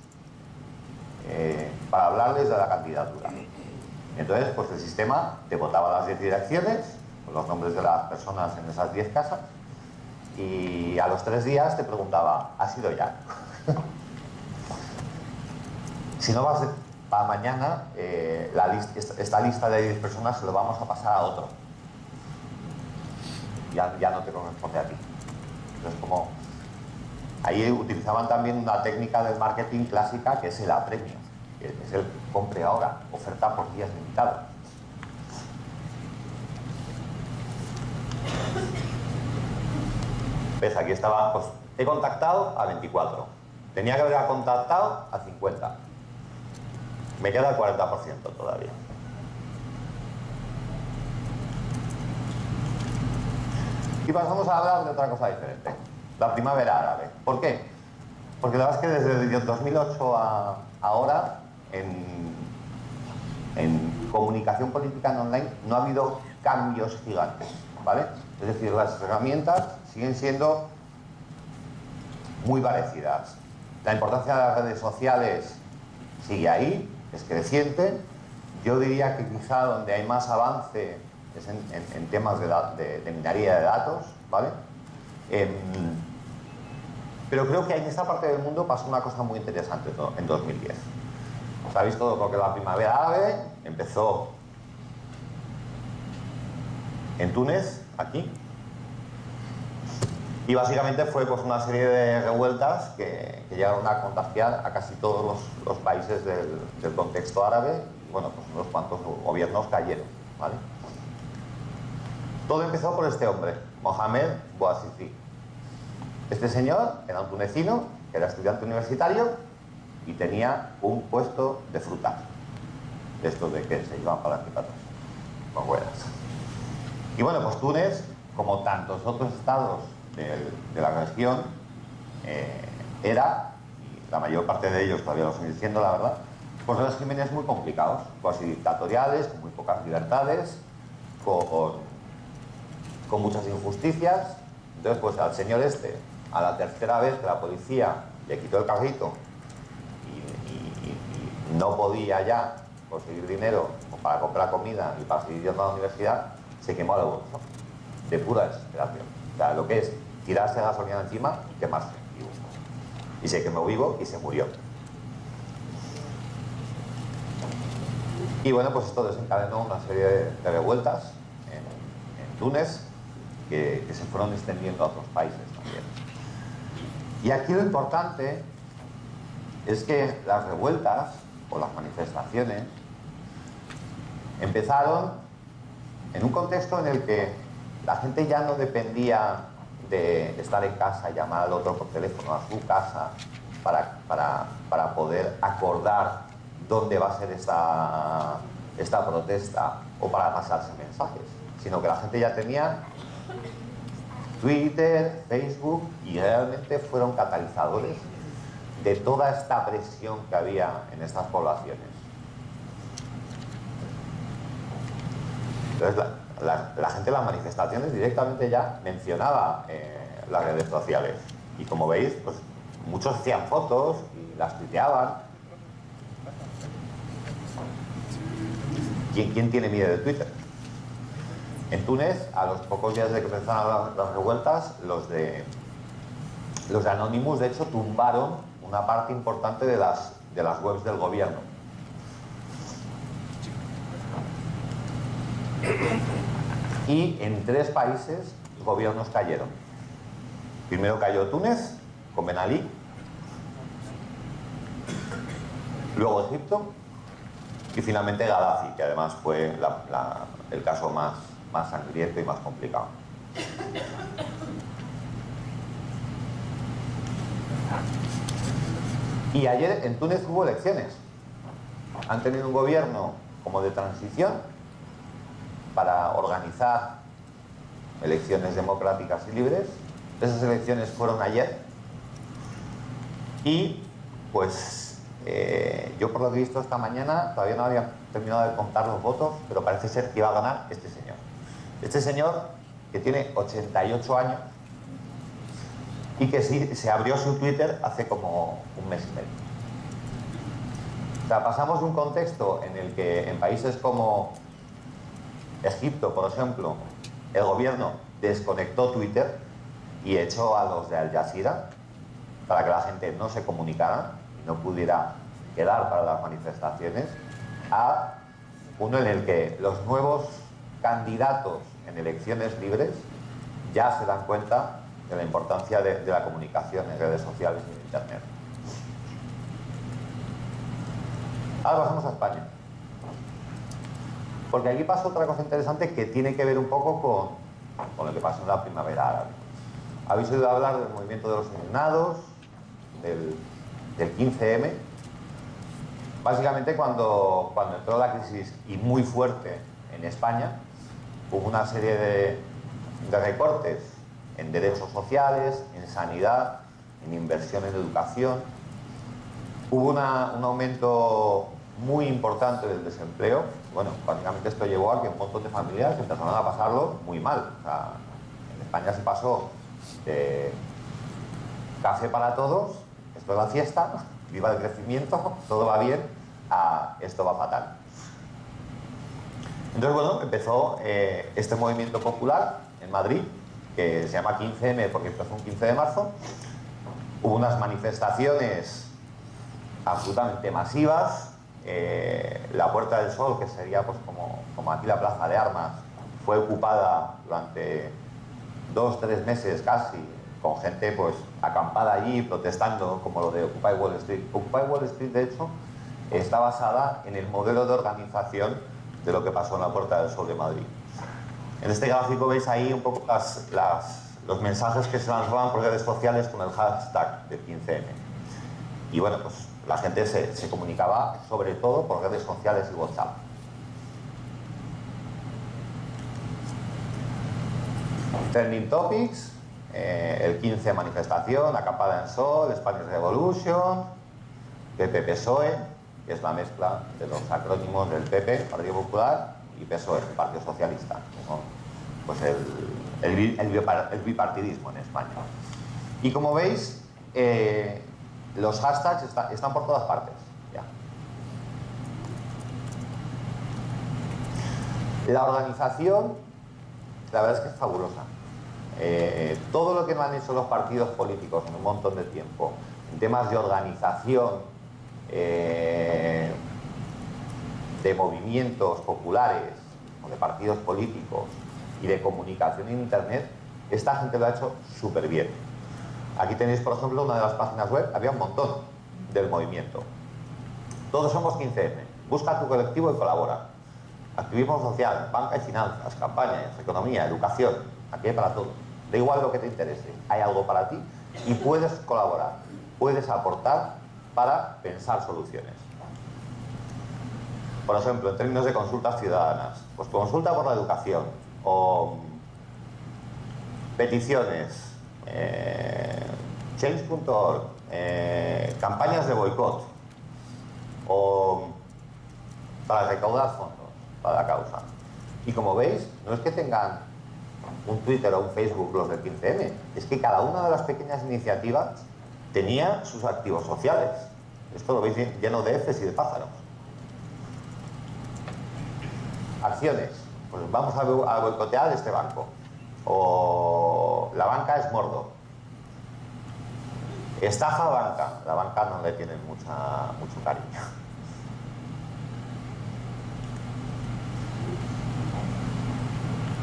para hablarles de la candidatura. Entonces, pues el sistema te botaba las 10 direcciones, con los nombres de las personas en esas 10 casas, y a los 3 días te preguntaba: ¿has ido ya? Si no vas para mañana, esta lista de 10 personas se lo vamos a pasar a otro. Ya no te corresponde a ti. Entonces, como ahí utilizaban también una técnica del marketing clásica, que es el apremio, que es el compre ahora, oferta por días limitados. ¿Ves? Aquí estaba, pues he contactado a 24. Tenía que haber contactado a 50. Me queda el 40% todavía. Y pasamos a hablar de otra cosa diferente. La primavera árabe. ¿Por qué? Porque la verdad es que desde el 2008 a ahora, en comunicación política en online, no ha habido cambios gigantes, ¿vale? Es decir, las herramientas siguen siendo muy parecidas. La importancia de las redes sociales sigue ahí, es creciente. Yo diría que quizá donde hay más avance es en temas de minería de datos, ¿vale? Pero creo que en esta parte del mundo pasó una cosa muy interesante en 2010. Sabéis todo porque la primavera árabe empezó en Túnez, aquí, y básicamente fue pues una serie de revueltas que llegaron a contagiar a casi todos los países del contexto árabe. Y bueno, pues unos cuantos gobiernos cayeron, ¿vale? Todo empezó por este hombre, Mohamed Bouazizi. Este señor era un tunecino, que era estudiante universitario y tenía un puesto de frutas, de estos de que se llevan para las patatas, con ruedas. Y bueno, pues Túnez, como tantos otros estados de la región, era, y la mayor parte de ellos todavía lo siguen siendo, la verdad, pues regímenes muy complicados, casi dictatoriales, con muy pocas libertades, con muchas injusticias. Entonces, pues al señor este, a la tercera vez que la policía le quitó el carrito y no podía ya conseguir dinero para comprar comida y para seguir yendo a la universidad, se quemó el bolso, de pura desesperación. O sea, lo que es tirarse gasolina encima y quemarse vivo. Y se quemó vivo y se murió. Y bueno, pues esto desencadenó una serie de revueltas en Túnez que se fueron extendiendo a otros países también. Y aquí lo importante es que las revueltas o las manifestaciones empezaron en un contexto en el que la gente ya no dependía de estar en casa y llamar al otro por teléfono a su casa para poder acordar dónde va a ser esta protesta o para pasarse mensajes, sino que la gente ya tenía Twitter, Facebook y realmente fueron catalizadores de toda esta presión que había en estas poblaciones. Entonces la gente en las manifestaciones directamente ya mencionaba las redes sociales y como veis, pues muchos hacían fotos y las tuiteaban. ¿Quién tiene miedo de Twitter? En Túnez, a los pocos días de que empezaron las revueltas, los de Anonymous, de hecho, tumbaron una parte importante de las webs del gobierno. Y en 3 países gobiernos cayeron. Primero cayó Túnez, con Ben Ali. Luego Egipto. Y finalmente Gaddafi, que además fue el caso más sangriento y más complicado. Y ayer en Túnez hubo elecciones. Han tenido un gobierno como de transición para organizar elecciones democráticas y libres. Esas elecciones fueron ayer. Y pues yo por lo que he visto esta mañana todavía no había terminado de contar los votos, pero parece ser que iba a ganar este señor. Este señor que tiene 88 años y que sí, se abrió su Twitter hace como un mes y medio. O sea, pasamos de un contexto en el que en países como Egipto, por ejemplo, el gobierno desconectó Twitter y echó a los de Al Jazeera para que la gente no se comunicara y no pudiera quedar para las manifestaciones, a uno en el que los nuevos candidatos en elecciones libres ya se dan cuenta de la importancia de la comunicación en redes sociales y en Internet. Ahora pasamos a España. Porque aquí pasa otra cosa interesante que tiene que ver un poco con lo que pasó en la primavera árabe. Habéis oído hablar del movimiento de los indignados, del 15M. Básicamente cuando entró la crisis, y muy fuerte en España, hubo una serie de recortes en derechos sociales, en sanidad, en inversión en educación. Hubo un aumento muy importante del desempleo. Bueno, básicamente esto llevó a que un montón de familias empezaron a pasarlo muy mal. O sea, en España se pasó de café para todos, esto es la fiesta, viva el crecimiento, todo va bien, a esto va fatal. Entonces, bueno, empezó este movimiento popular en Madrid, que se llama 15M porque empezó un 15 de marzo. Hubo unas manifestaciones absolutamente masivas. La Puerta del Sol, que sería pues como aquí la Plaza de Armas, fue ocupada durante 2-3 meses casi, con gente pues acampada allí protestando, como lo de Occupy Wall Street. Occupy Wall Street, de hecho, está basada en el modelo de organización de lo que pasó en la Puerta del Sol de Madrid. En este gráfico veis ahí un poco los mensajes que se lanzaban por redes sociales con el hashtag de 15M. Y bueno, pues la gente se comunicaba sobre todo por redes sociales y WhatsApp. Trending Topics, el 15 manifestación, acampada en Sol, Spanish Revolution, PP-PSOE, que es la mezcla de los acrónimos del PP, Partido Popular, y PSOE, Partido Socialista, ¿no? Pues el bipartidismo en España. Y como veis, los hashtags están por todas partes. Ya. La organización, la verdad es que es fabulosa. Todo lo que no han hecho los partidos políticos en un montón de tiempo, en temas de organización, de movimientos populares o de partidos políticos y de comunicación en Internet, esta gente lo ha hecho súper bien. Aquí tenéis, por ejemplo, una de las páginas web, había un montón del movimiento. Todos somos 15M. Busca tu colectivo y colabora. Activismo social, banca y finanzas, campañas, economía, educación. Aquí hay para todo. Da igual lo que te interese. Hay algo para ti y puedes colaborar. Puedes aportar para pensar soluciones. Por ejemplo, en términos de consultas ciudadanas, pues consulta por la educación o peticiones, change.org, campañas de boicot o para recaudar fondos para la causa. Y como veis, no es que tengan un Twitter o un Facebook los del 15M, es que cada una de las pequeñas iniciativas tenía sus activos sociales. Esto lo veis lleno de Fs y de pájaros. Acciones. Pues vamos a boicotear este banco. O la banca es Mordor. Estafa banca. La banca no le tienen mucho cariño.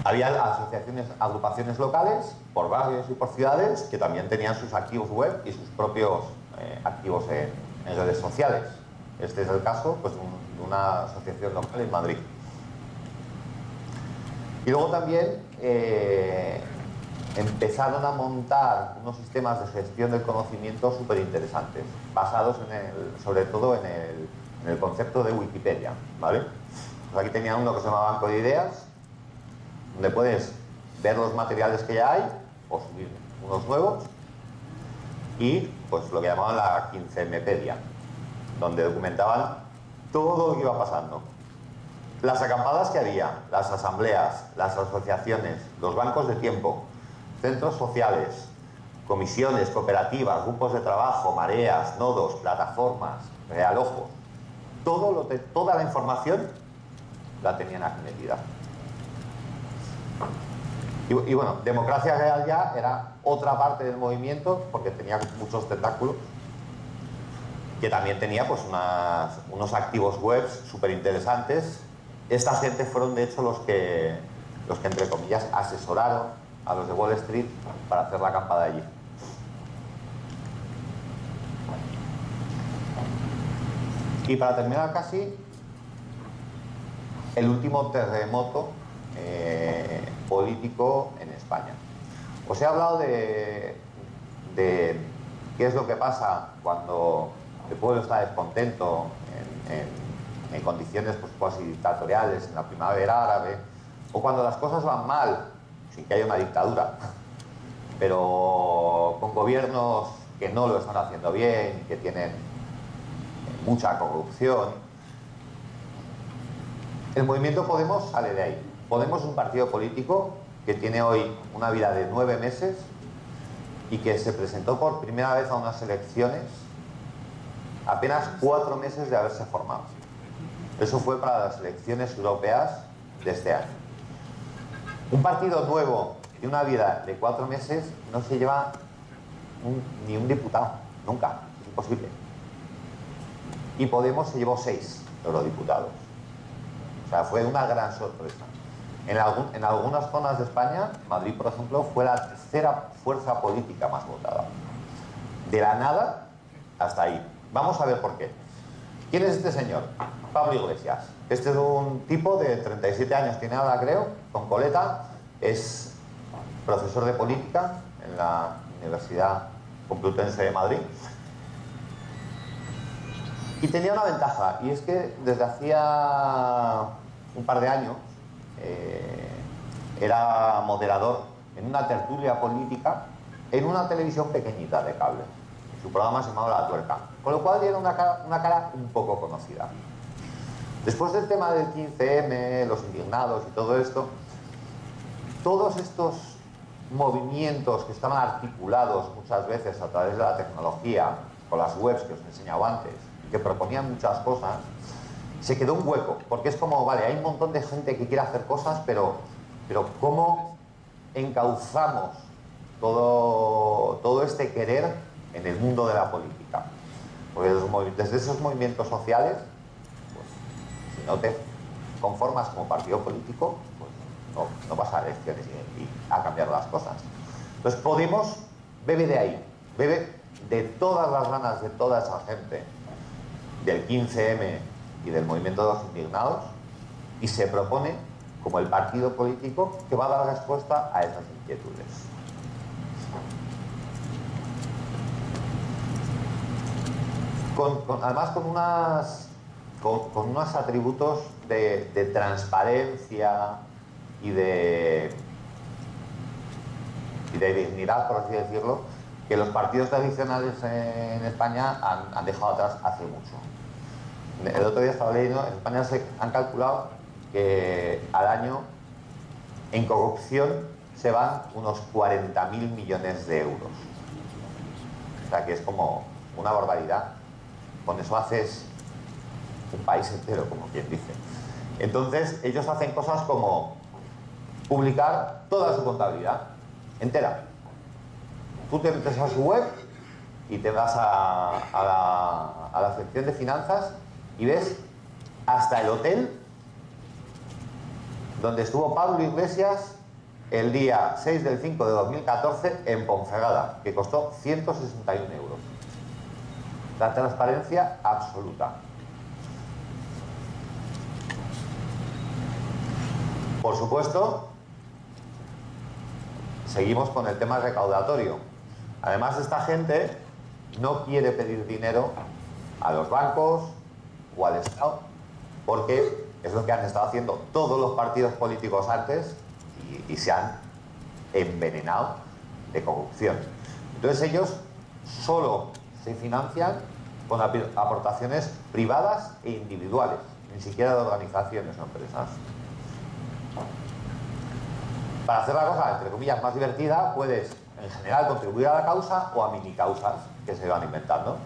Había asociaciones, agrupaciones locales, por barrios y por ciudades, que también tenían sus activos web y sus propios activos en redes sociales. Este es el caso pues, de una asociación local en Madrid. Y luego también empezaron a montar unos sistemas de gestión del conocimiento súper interesantes, basados sobre todo en el concepto de Wikipedia, ¿vale? Pues aquí tenían uno que se llama Banco de Ideas, donde puedes ver los materiales que ya hay o subir unos nuevos, y pues lo que llamaban la 15Mpedia, donde documentaban todo lo que iba pasando. Las acampadas que había, las asambleas, las asociaciones, los bancos de tiempo, centros sociales, comisiones, cooperativas, grupos de trabajo, mareas, nodos, plataformas, realojos, toda la información la tenían aquí metida. Y bueno, Democracia Real ya era otra parte del movimiento, porque tenía muchos tentáculos, que también tenía pues unos activos web súper interesantes. Esta gente fueron de hecho los que entre comillas asesoraron a los de Wall Street para hacer la acampada allí. Y para terminar casi, el último terremoto político en España. Os he hablado de qué es lo que pasa cuando el pueblo está descontento en condiciones pues, cuasi dictatoriales, en la primavera árabe, o cuando las cosas van mal, sin que haya una dictadura, pero con gobiernos que no lo están haciendo bien, que tienen mucha corrupción. El movimiento Podemos sale de ahí. Podemos es un partido político que tiene hoy una vida de 9 meses y que se presentó por primera vez a unas elecciones apenas 4 meses de haberse formado. Eso fue para las elecciones europeas de este año. Un partido nuevo de una vida de 4 meses no se lleva ni un diputado, nunca, es imposible. Y Podemos se llevó 6 eurodiputados. O sea, fue una gran sorpresa. En algunas zonas de España, Madrid, por ejemplo, fue la tercera fuerza política más votada. De la nada hasta ahí. Vamos a ver por qué. ¿Quién es este señor? Pablo Iglesias. Este es un tipo de 37 años, tiene ahora, creo, con coleta. Es profesor de política en la Universidad Complutense de Madrid. Y tenía una ventaja, y es que desde hacía un par de años era moderador en una tertulia política en una televisión pequeñita de cable. Su programa se llamaba La Tuerca, con lo cual era una cara un poco conocida. Después del tema del 15M, los indignados y todo esto, todos estos movimientos que estaban articulados muchas veces a través de la tecnología, con las webs que os he enseñado antes, y que proponían muchas cosas, se quedó un hueco, porque es como, vale, hay un montón de gente que quiere hacer cosas, pero ¿cómo encauzamos todo este querer en el mundo de la política? Porque desde esos movimientos sociales, pues, si no te conformas como partido político, pues no vas a elecciones y a cambiar las cosas. Entonces Podemos bebe de ahí, bebe de todas las ganas de toda esa gente del 15M y del movimiento de los indignados, y se propone como el partido político que va a dar respuesta a esas inquietudes. Además con unos atributos de transparencia y de dignidad, por así decirlo, que los partidos tradicionales en España han dejado atrás hace mucho. El otro día estaba leyendo, en España se han calculado que al año en corrupción se van unos 40.000 millones de euros. O sea que es como una barbaridad. Con eso haces un país entero, como quien dice. Entonces ellos hacen cosas como publicar toda su contabilidad entera. Tú te metes a su web y te vas a la sección de finanzas y ves hasta el hotel donde estuvo Pablo Iglesias el día 6 del 5 de 2014 en Ponferrada, que costó 161 euros. La transparencia absoluta. Por supuesto, seguimos con el tema recaudatorio. Además, esta gente no quiere pedir dinero a los bancos o al Estado, porque es lo que han estado haciendo todos los partidos políticos antes y se han envenenado de corrupción. Entonces ellos solo se financian con aportaciones privadas e individuales, ni siquiera de organizaciones o empresas. Para hacer la cosa, entre comillas, más divertida, puedes en general contribuir a la causa o a mini causas que se van inventando.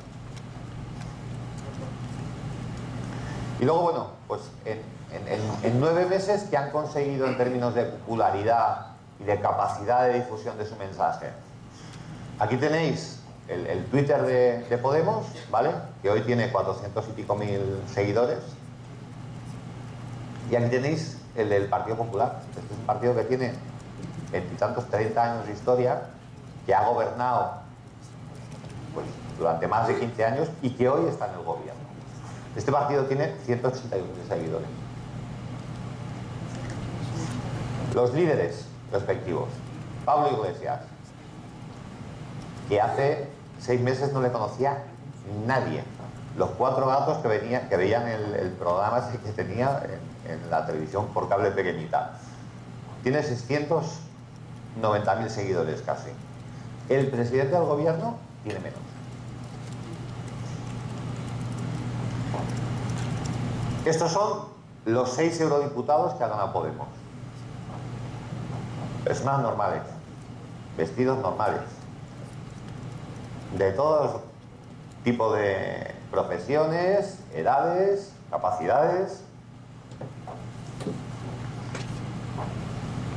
Y luego, bueno, pues en 9 meses, ¿qué han conseguido en términos de popularidad y de capacidad de difusión de su mensaje? Aquí tenéis el Twitter de Podemos, ¿vale? Que hoy tiene 400 y pico mil seguidores. Y aquí tenéis el del Partido Popular. Este es un partido que tiene 20 y tantos, 30 años de historia, que ha gobernado pues, durante más de 15 años y que hoy está en el gobierno. Este partido tiene 181.000 seguidores. Los líderes respectivos. Pablo Iglesias, que hace 6 meses no le conocía nadie. Los 4 gatos que veían el programa ese que tenía en la televisión por cable pequeñita. Tiene 690.000 seguidores casi. El presidente del gobierno tiene menos. Estos son los 6 eurodiputados que han ganado Podemos. Personas normales, vestidos normales, de todo tipo de profesiones, edades, capacidades.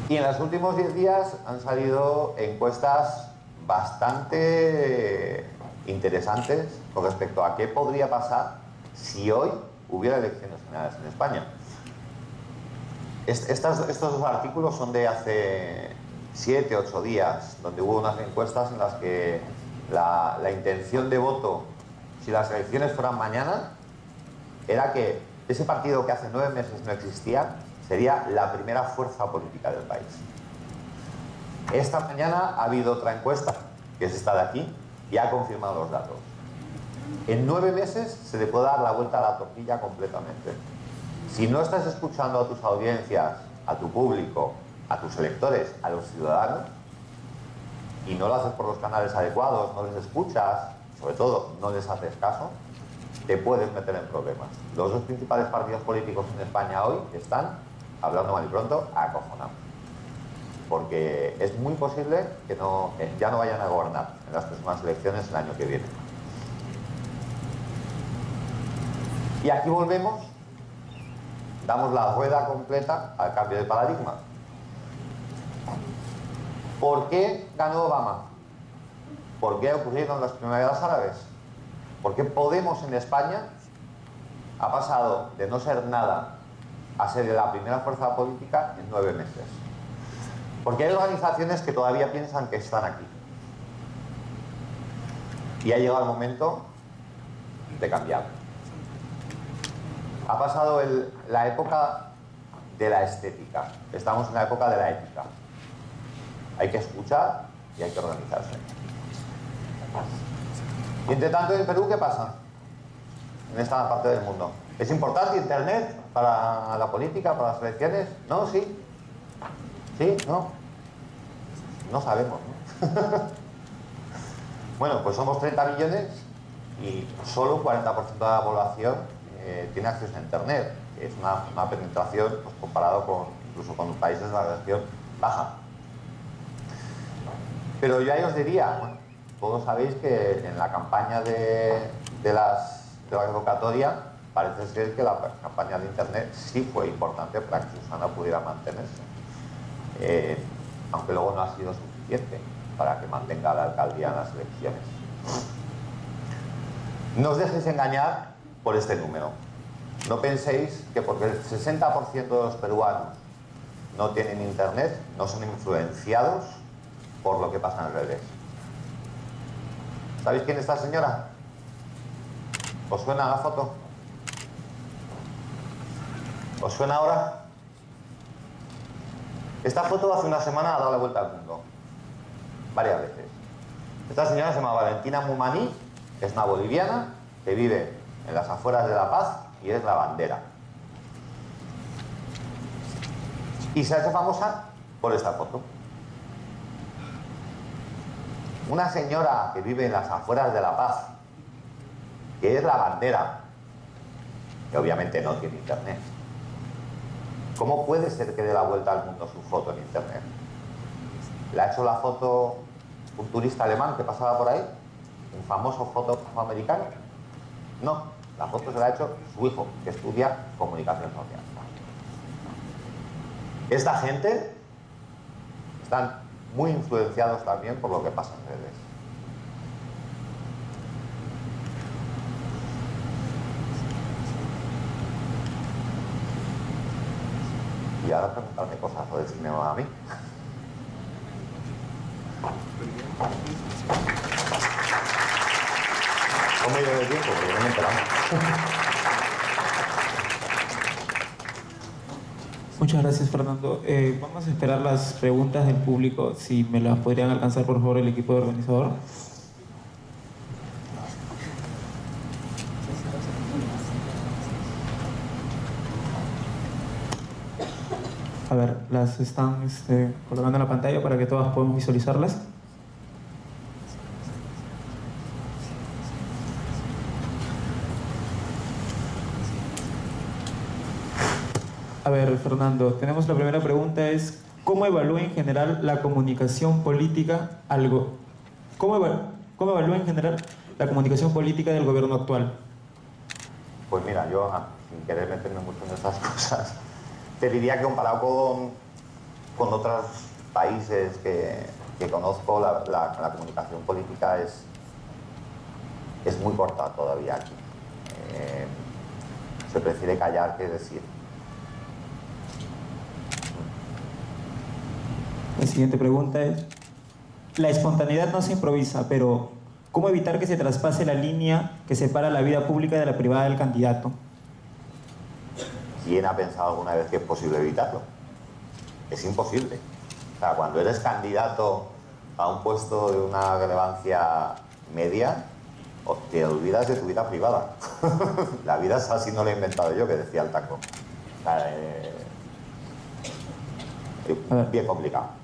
Y en los últimos 10 días han salido encuestas bastante interesantes con respecto a qué podría pasar si hoy hubiera elecciones generales en España. Estos 2 artículos son de hace 7, 8 días, donde hubo unas encuestas en las que la intención de voto, si las elecciones fueran mañana, era que ese partido que hace 9 meses no existía, sería la primera fuerza política del país. Esta mañana ha habido otra encuesta, que es esta de aquí, y ha confirmado los datos. En 9 meses se le puede dar la vuelta a la tortilla completamente. Si no estás escuchando a tus audiencias, a tu público, a tus electores, a los ciudadanos, y no lo haces por los canales adecuados, no les escuchas, sobre todo no les haces caso, te puedes meter en problemas. Los 2 principales partidos políticos en España hoy están, hablando mal y pronto, acojonados. porque es muy posible que ya no vayan a gobernar en las próximas elecciones el año que viene. Y aquí volvemos, damos la rueda completa al cambio de paradigma. ¿Por qué ganó Obama? ¿Por qué ocurrieron las primaveras árabes? ¿Por qué Podemos en España ha pasado de no ser nada a ser la primera fuerza política en 9 meses? Porque hay organizaciones que todavía piensan que están aquí. Y ha llegado el momento de cambiar. Ha pasado la época de la estética. Estamos en la época de la ética. Hay que escuchar y hay que organizarse. Y entre tanto, en Perú, ¿qué pasa? En esta parte del mundo. ¿Es importante Internet para la política, para las elecciones? ¿No? ¿Sí? ¿Sí? ¿No? No sabemos, ¿no? Bueno, pues somos 30 millones y solo un 40% de la población tiene acceso a Internet. Es una penetración, pues, comparado incluso con países de la región, baja. Pero yo ahí os diría, bueno, todos sabéis que en la campaña de la revocatoria parece ser que la campaña de Internet sí fue importante para que Susana pudiera mantenerse. Aunque luego no ha sido suficiente para que mantenga la alcaldía en las elecciones. No os dejéis engañar por este número. No penséis que porque el 60% de los peruanos no tienen Internet, no son influenciados por lo que pasa en redes. ¿Sabéis quién es esta señora? ¿Os suena la foto? ¿Os suena ahora? Esta foto hace una semana ha dado la vuelta al mundo. Varias veces. Esta señora se llama Valentina Mumaní, es una boliviana que vive en las afueras de La Paz y es la bandera. Y se ha hecho famosa por esta foto. Una señora que vive en las afueras de La Paz, que es la bandera, que obviamente no tiene Internet. ¿Cómo puede ser que dé la vuelta al mundo su foto en Internet? ¿Le ha hecho la foto un turista alemán que pasaba por ahí? ¿Un famoso fotógrafo americano? No, la foto se la ha hecho su hijo, que estudia comunicación social. Esta gente están muy influenciados también por lo que pasa en redes. Y ahora preguntarme cosas o decirme a mí. ¿Cómo he ido de tiempo? Porque no me he enterado. Muchas gracias, Fernando. Vamos a esperar las preguntas del público, si me las podrían alcanzar, por favor, el equipo de organizador. A ver, las están colocando en la pantalla para que todas podamos visualizarlas. A ver, Fernando, tenemos la primera pregunta, es ¿cómo evalúa en general la comunicación política ¿Cómo evalúa en general la comunicación política del gobierno actual? Pues mira, yo, sin querer meterme mucho en estas cosas, te diría que comparado con otros países que conozco, la comunicación política es muy corta todavía aquí. Se prefiere callar que decir. La siguiente pregunta es, la espontaneidad no se improvisa, pero ¿cómo evitar que se traspase la línea que separa la vida pública de la privada del candidato? ¿Quién ha pensado alguna vez que es posible evitarlo? Es imposible. O sea, cuando eres candidato a un puesto de una relevancia media, te olvidas de tu vida privada. La vida es así, no lo he inventado yo, que decía el Taco. O sea, bien complicado.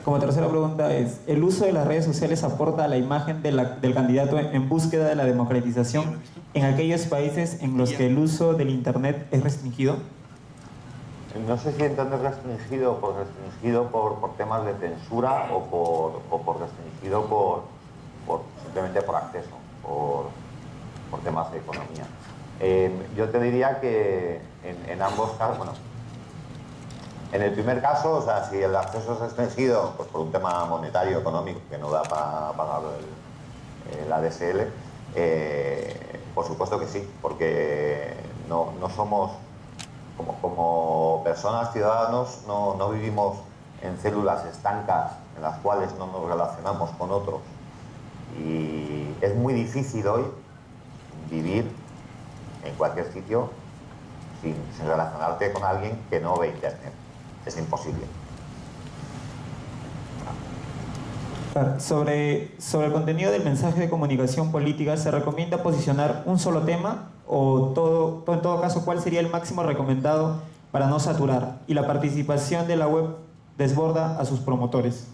Como tercera pregunta es, ¿el uso de las redes sociales aporta a la imagen del candidato en búsqueda de la democratización en aquellos países en los que el uso del Internet es restringido? No sé si entender restringido por temas de censura o por restringido simplemente por acceso, por temas de economía. Yo te diría que en ambos casos, bueno, en el primer caso, o sea, si el acceso es restringido pues por un tema monetario, económico, que no da para pagar la DSL, por supuesto que sí, porque no somos, como personas, ciudadanos, no vivimos en células estancas en las cuales no nos relacionamos con otros. Y es muy difícil hoy vivir en cualquier sitio sin relacionarte con alguien que no ve Internet. Es imposible. Sobre el contenido del mensaje de comunicación política, ¿se recomienda posicionar un solo tema o en todo caso cuál sería el máximo recomendado para no saturar? Y la participación de la web desborda a sus promotores.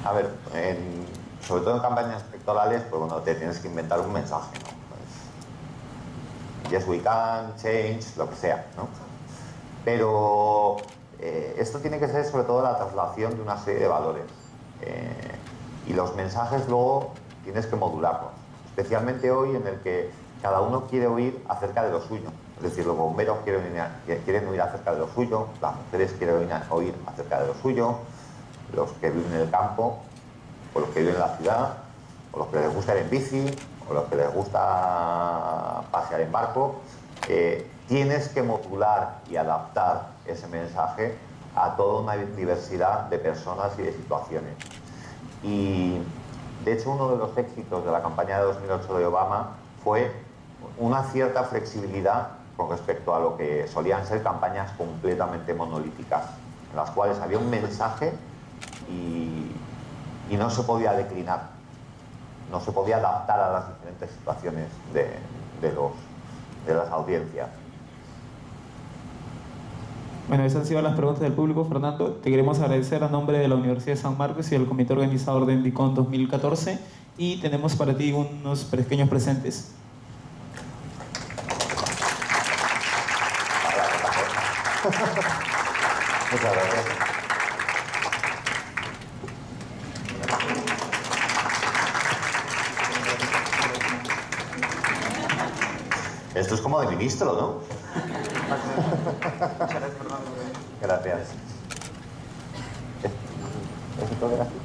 A ver, sobre todo en campañas electorales, pues bueno, te tienes que inventar un mensaje, ¿no? Pues, yes we can, change, lo que sea, ¿no? Pero esto tiene que ser sobre todo la traslación de una serie de valores. Y los mensajes luego tienes que modularlos, especialmente hoy en el que cada uno quiere oír acerca de lo suyo. Es decir, los bomberos quieren oír acerca de lo suyo, las mujeres quieren oír acerca de lo suyo, los que viven en el campo, o los que viven en la ciudad, o los que les gusta ir en bici, o los que les gusta pasear en barco. Tienes que modular y adaptar ese mensaje a toda una diversidad de personas y de situaciones. Y de hecho uno de los éxitos de la campaña de 2008 de Obama fue una cierta flexibilidad con respecto a lo que solían ser campañas completamente monolíticas, en las cuales había un mensaje y no se podía declinar, no se podía adaptar a las diferentes situaciones de las audiencias. Bueno, esas han sido las preguntas del público. Fernando, te queremos agradecer a nombre de la Universidad de San Marcos y del comité organizador de Endicon 2014 y tenemos para ti unos pequeños presentes. Muchas gracias. Esto es como de ministro, ¿no? Gracias. ¿Es fotográfico?